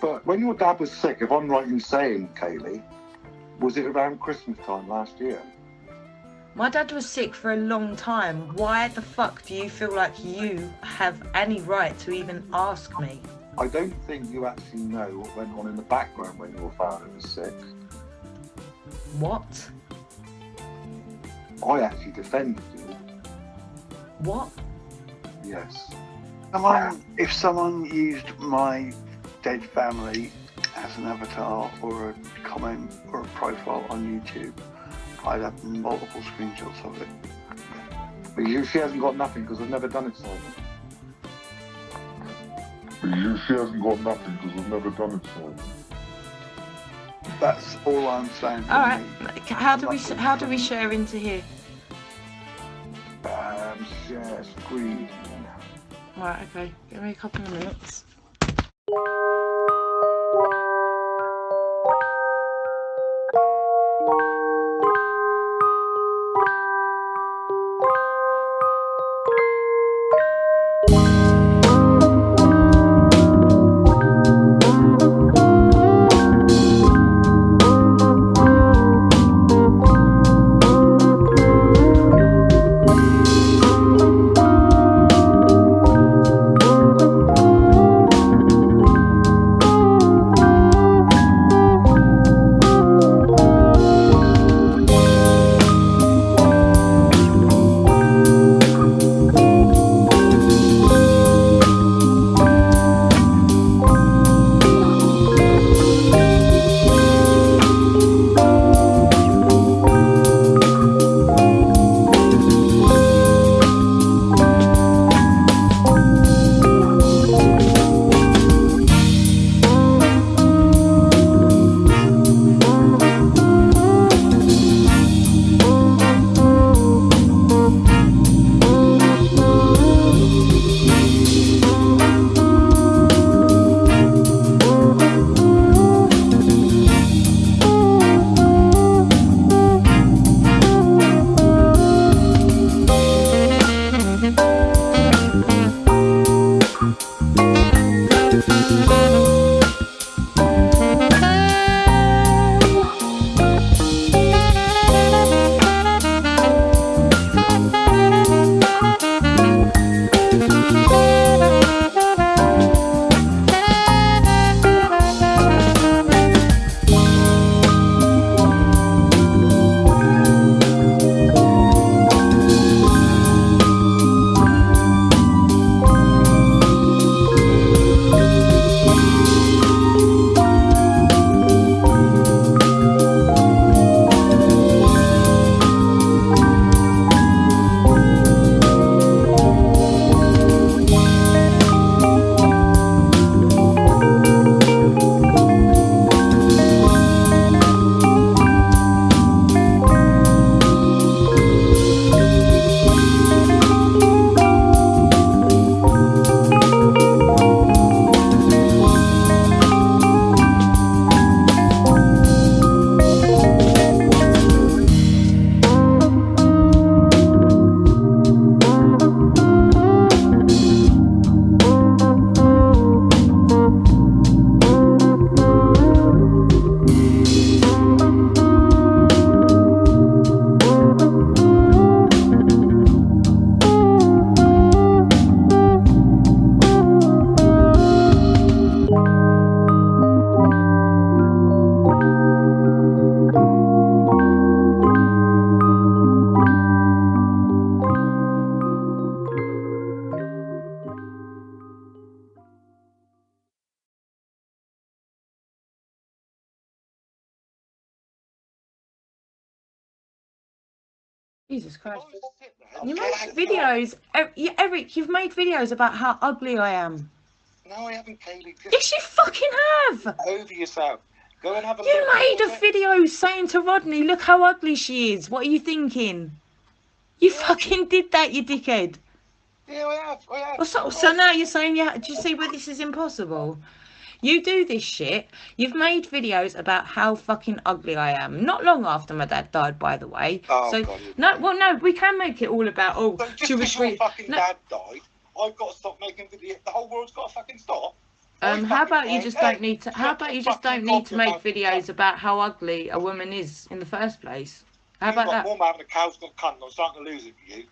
But when your dad was sick, if I'm right in saying, Kaylee, was it around Christmas time last year? My dad was sick for a long time. Why the fuck do you feel like you have any right to even ask me? I don't think you actually know what went on in the background when your father was sick. What? I actually defended you. What? Yes. If someone used my dead family as an avatar or a comment or a profile on YouTube, I'd have multiple screenshots of it. But she hasn't got nothing because I've never done it, Simon. She hasn't got nothing because I've never done it, Simon. That's all I'm saying. All right. How do we share into here? Share screen. Right. Okay. Give me a couple of minutes. Jesus Christ. You make videos, Eric, you've made videos about how ugly I am. No, I haven't, Kaylee. Yes, you fucking have. Over yourself. Go and have a You look. made a video saying to Rodney, look how ugly she is. What are you thinking? You fucking did that, you dickhead. Yeah, I have. Well, so now you're saying, do you see where this is impossible? You do this shit. You've made videos about how fucking ugly I am. Not long after my dad died, by the way. Oh, so God, no, we can make it all about So just she was because your fucking dad died, I've got to stop making videos. The whole world's got to fucking stop. How about you just don't need to? How about you just don't need to make videos about how ugly a woman is in the first place? How about that? Mum having a cow's got cunt or starting to lose it for you.